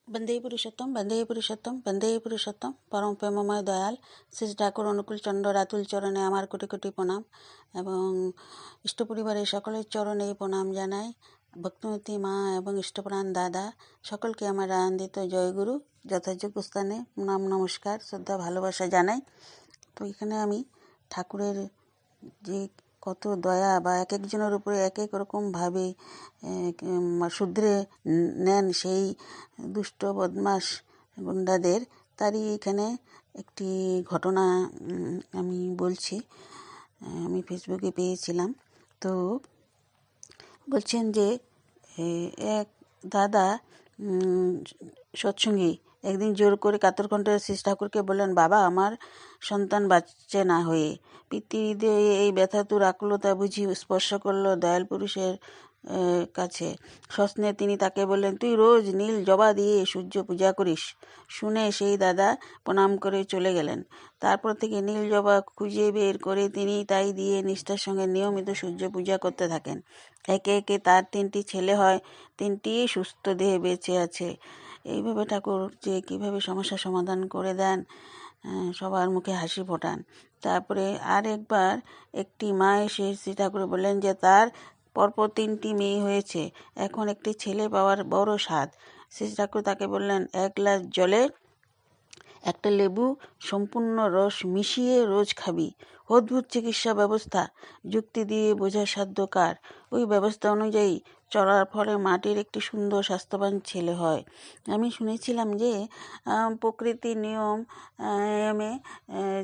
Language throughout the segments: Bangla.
বন্দে পুরুষোত্তম বন্দে পুরুষোত্তম পরম প্রেমময় দয়াল শ্রী ঠাকুর অনুকূল চন্দ্র রাতুল চরণে আমার কোটি কোটি প্রণাম এবং ইষ্ট পরিবারের সকলের চরণে প্রণাম জানাই। ভক্তিমতী মা এবং ইষ্টপ্রাণ দাদা সকলকে আমার আনন্দিত জয়গুরু যথাযোগ্য স্থানে প্রণাম নমস্কার শ্রদ্ধা ভালোবাসা জানাই। তো এখানে আমি ঠাকুরের যে কত দয়া বা এক একজনের উপরে এক এক রকমভাবে শুধরে নেন সেই দুষ্ট বদমাস গুন্ডাদের, তারই এখানে একটি ঘটনা আমি বলছি। আমি ফেসবুকে পেয়েছিলাম। তো বলছেন যে এক দাদা সৎসঙ্গী একদিন জোর করে কাতর কণ্ঠে শ্রী ঠাকুরকে বললেন, বাবা, আমার সন্তান বাঁচছে না হয়ে। পিতৃহৃদয়ে এই ব্যথাতুর আকুলতা বুঝি স্পর্শ করল দয়াল পুরুষের কাছে। সস্নে তিনি তাকে বললেন, তুই রোজ নীল জবা দিয়ে সূর্য পূজা করিস। শুনে সেই দাদা প্রণাম করে চলে গেলেন। তারপর থেকে নীল জবা খুঁজে বের করে তিনি তাই দিয়ে নিষ্ঠার সঙ্গে নিয়মিত সূর্য পূজা করতে থাকেন। একে একে তার 3টি ছেলে হয়, 3টি সুস্থ দেহে বেঁচে আছে। এইভাবে ঠাকুর যে কীভাবে সমস্যার সমাধান করে দেন, সবার মুখে হাসি ফোটান। তারপরে আর একবার একটি মা এসে শ্রী ঠাকুর বললেন যে তার পরপর 3টি মেয়ে হয়েছে, এখন একটি ছেলে পাওয়ার বড় স্বাদ। শ্রী ঠাকুর তাকে বললেন, 1 গ্লাস জলে একটা লেবু সম্পূর্ণ রস মিশিয়ে রোজ খাবি। অদ্ভুত চিকিৎসা ব্যবস্থা, যুক্তি দিয়ে বোঝার সাধ্য কার? ওই ব্যবস্থা অনুযায়ী চলার ফলে মাটির একটি সুন্দর স্বাস্থ্যবান ছেলে হয়। আমি শুনেছিলাম যে প্রকৃতির নিয়মে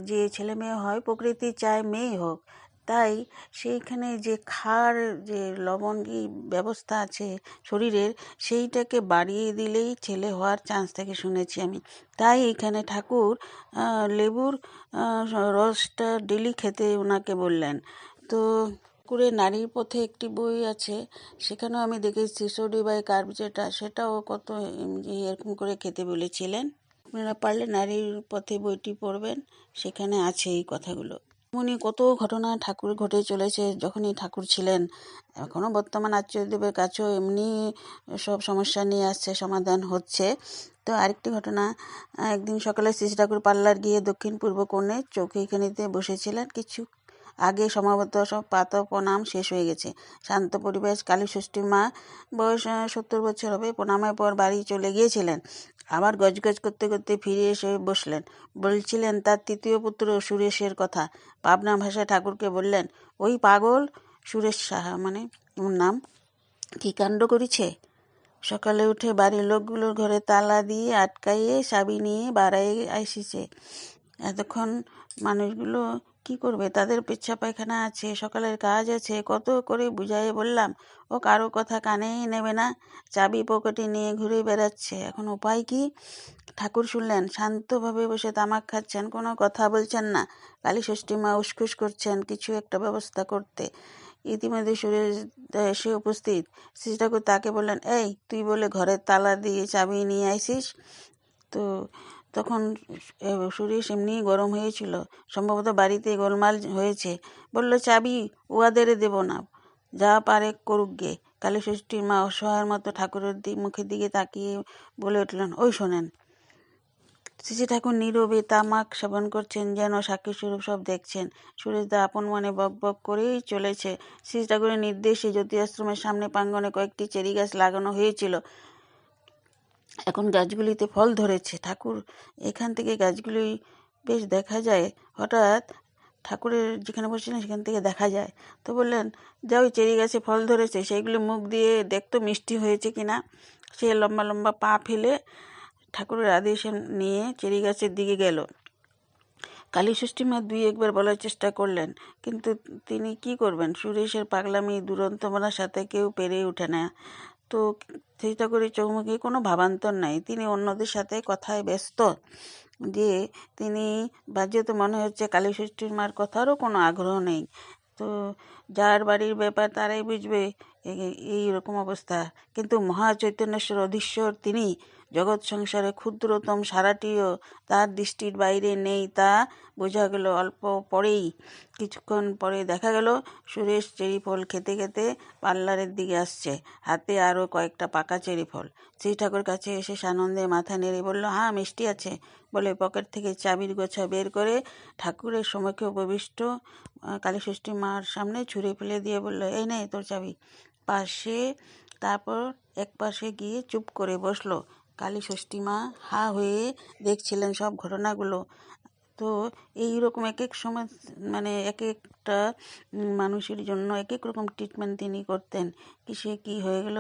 যে ছেলে মেয়ে হয়, প্রকৃতি চায় মেয়ে হোক। তাই সেইখানে যে ক্ষার যে লবণ কি ব্যবস্থা আছে শরীরের, সেইটাকে বাড়িয়ে দিলেই ছেলে হওয়ার চান্স থাকে শুনেছি আমি। তাই এখানে ঠাকুর লেবুর রসটা ডেলি খেতে ওনাকে বললেন। তো ঠাকুরের নারীর পথে একটি বই আছে, সেখানেও আমি দেখেছি সোডি বাই কার্ব, সেটাও কত এরকম করে খেতে বলেছিলেন। আপনারা পারলে নারীর পথে বইটি পড়বেন, সেখানে আছে এই কথাগুলো। এমনই কত ঘটনা ঠাকুর ঘটে চলেছে যখনই ঠাকুর ছিলেন। এখনও বর্তমান আচার্যদেবের কাছেও এমনি সব সমস্যা নিয়ে আসছে, সমাধান হচ্ছে। তো আরেকটি ঘটনা, একদিন সকালে শ্রী ঠাকুর পার্লার গিয়ে দক্ষিণ পূর্ব কোণে চৌকিখানিতে বসেছিলেন। কিছু আগে সম্ভবত সব পাতা প্রণাম শেষ হয়ে গেছে। শান্ত পরিবেশ। কালী ষষ্ঠীর মা, বয়স 70 বছর হবে, প্রণামের পর বাড়ি চলে গিয়েছিলেন। আবার গজগজ করতে করতে ফিরে এসে বসলেন। বলছিলেন তার 3য় পুত্র সুরেশের কথা। পাবনা ভাষায় ঠাকুরকে বললেন, ওই পাগল সুরেশ সাহা, মানে ওর নাম, কি কাণ্ড করেছে। সকালে উঠে বাড়ির লোকগুলোর ঘরে তালা দিয়ে আটকাইয়ে চাবি নিয়ে বাড়াই আসিছে। এতক্ষণ মানুষগুলো কি করবে? তাদের পেচ্ছা পায়খানা আছে, সকালের কাজ আছে। কত করে বুঝাইয়ে বললাম, ও কারো কথা কানেই নেবে না, চাবি পকেটে নিয়ে ঘুরে বেড়াচ্ছে। এখন উপায় কি? ঠাকুর শুনলেন, শান্তভাবে বসে তামাক খাচ্ছেন, কোনো কথা বলছেন না। কালী ষষ্ঠী মা উসখুস করছেন কিছু একটা ব্যবস্থা করতে। ইতিমধ্যে সুরেশ এসে উপস্থিত। শ্রী ঠাকুর তাকে বললেন, এই তুই বলে ঘরের তালা দিয়ে চাবি নিয়ে আইসিস? তো তখন সুরেশ এমনি গরম হয়েছিল, সম্ভবত বাড়িতে গোলমাল হয়েছে। বলল, চাবি উহাদের দেব না, যা পারে করুক গে। কালী ষষ্ঠীর মা অসহায়ের মতো ঠাকুরের মুখের দিকে তাকিয়ে বলে উঠলেন, ওই শোনেন। শ্রী ঠাকুর নীরবে তামাক সেবন করছেন, যেন সাক্ষী স্বরূপ সব দেখছেন। সুরেশদা আপন মনে বক বক করেই চলেছে। শ্রী ঠাকুরের নির্দেশে জ্যোতি আশ্রমের সামনে প্রাঙ্গণে কয়েকটি চেরি গাছ লাগানো হয়েছিল। এখন গাছগুলিতে ফল ধরেছে। ঠাকুর এখান থেকে গাছগুলি বেশ দেখা যায়। হঠাৎ ঠাকুরের যেখানে বসছিলেন সেখান থেকে দেখা যায়। তো বললেন, যা ওই চেরি গাছে ফল ধরেছে সেইগুলি মুখ দিয়ে দেখতো মিষ্টি হয়েছে কিনা। সে লম্বা লম্বা পা ফেলে ঠাকুরের আদেশ নিয়ে চেরি গাছের দিকে গেল। কালী ষষ্ঠী মা 2-1 বার বলার চেষ্টা করলেন, কিন্তু তিনি কি করবেন? সুরেশের পাগলামি দুরন্তমনার সাথে কেউ পেরে ওঠে না। তো শ্রী ঠাকুরের চৌমুখে কোনো ভাবান্তর নাই, তিনি অন্যদের সাথে কথায় ব্যস্ত। যে তিনি বাহ্যত মনে হচ্ছে কালী ষষ্ঠীর মার কথারও কোনো আগ্রহ নেই। তো যার বাড়ির ব্যাপার তারাই বুঝবে, এই রকম অবস্থা। কিন্তু মহা চৈতন্যেশ্বর অধীশ্বর তিনি জগৎ সংসারে ক্ষুদ্রতম সারাটিও তার দৃষ্টির বাইরে নেই তা বোঝা গেল। অল্প পরেই কিছুক্ষণ পরে দেখা গেল সুরেশ চেরি ফল খেতে খেতে পার্লারের দিকে আসছে, হাতে আরও কয়েকটা পাকা চেরি ফল। শ্রী ঠাকুর কাছে এসে সানন্দে মাথা নেড়ে বলল, হ্যাঁ মিষ্টি আছে, বলে পকেট থেকে চাবির গোছা বের করে ঠাকুরের সম্মুখে উপবিষ্ট কালীষষ্ঠী মার সামনে ছুঁড়ে ফেলে দিয়ে বলল, এই নে তোর চাবি। তারপর এক পাশে গিয়ে চুপ করে বসলো। কালীষষ্ঠী মা হা হয়ে দেখছিলেন সব ঘটনাগুলো। তো এইরকম এক এক সময় মানে এক একটা মানুষের জন্য এক এক রকম ট্রিটমেন্ট তিনি করতেন। কিসে কি হয়ে গেল,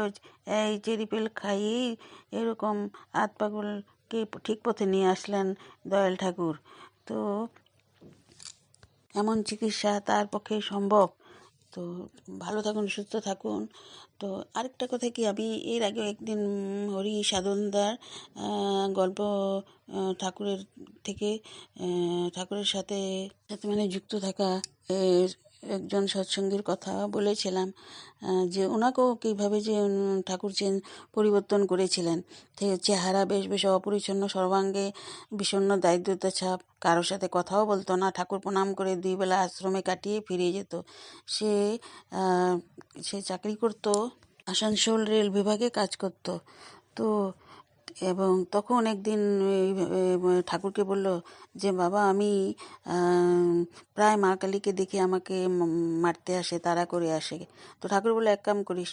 এই চেরিপেল খাইয়েই এরকম হাত পাগলকে ঠিক পথে নিয়ে আসলেন দয়াল ঠাকুর। তো এমন চিকিৎসা তার পক্ষে সম্ভব। তো ভালো থাকুন, সুস্থ থাকুন। তো আরেকটা কথা কি, আমি এর আগে একদিন হরি সাধনদার গল্প ঠাকুরের থেকে ঠাকুরের সাথে সাথে মানে যুক্ত থাকা একজন সৎসঙ্গীর কথা বলেছিলাম, যে ওনাকেও কীভাবে যে ঠাকুর পরিবর্তন করেছিলেন। চেহারা বেশ অপরিচ্ছন্ন, সর্বাঙ্গে বিষণ্ণ দারিদ্রতা ছাপ, কারোর সাথে কথাও বলতো না, ঠাকুর প্রণাম করে 2 বেলা আশ্রমে কাটিয়ে ফিরে যেত। সে সে চাকরি করত, আসানসোল রেল বিভাগে কাজ করত। তো এবং তখন একদিন ঠাকুরকে বলল যে, বাবা আমি প্রায় মা কালীকে দেখে আমাকে মারতে আসে, তাড়া করে আসে। তো ঠাকুর বলে, এক কাম করিস,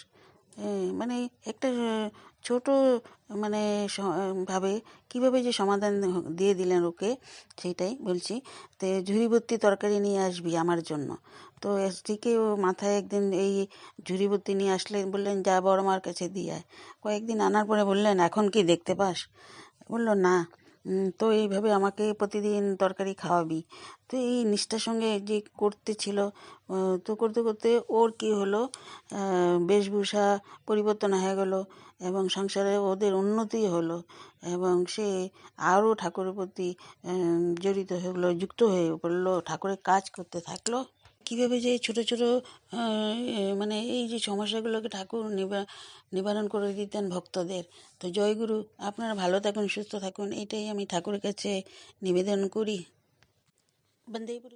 মানে একটা ছোট মানে ভাবে কীভাবে যে সমাধান দিয়ে দিলেন ওকে, সেইটাই বলছি। তো ঝুড়ি ভর্তি তরকারি নিয়ে আসবি আমার জন্য। তো এসডিকে ও মাথায় একদিন এই ঝুড়ি ভর্তি নিয়ে আসলেন, বললেন যা বড় মার কাছে দিয়ে আয়। কয়েকদিন আনার পরে বললেন, এখন কি দেখতে পাস? বলল না। তো এইভাবে আমাকে প্রতিদিন তরকারি খাওয়াবি। তো এই নিষ্ঠার সঙ্গে যে করতেছিল, তো করতে করতে ওর কি হলো, বেশভূষা পরিবর্তন হয়ে গেল এবং সংসারে ওদের উন্নতি হলো এবং সে আরও ঠাকুরের প্রতি জড়িত হয়ে গেলো, যুক্ত হয়ে পড়লো, ঠাকুরের কাজ করতে থাকলো। কীভাবে যে ছোট ছোট মানে এই যে সমস্যাগুলোকে ঠাকুর নিবারণ করে দিতেন ভক্তদের। তো জয়গুরু, আপনারা ভালো থাকুন, সুস্থ থাকুন, এটাই আমি ঠাকুরের কাছে নিবেদন করি। বন্দে পুরুষ।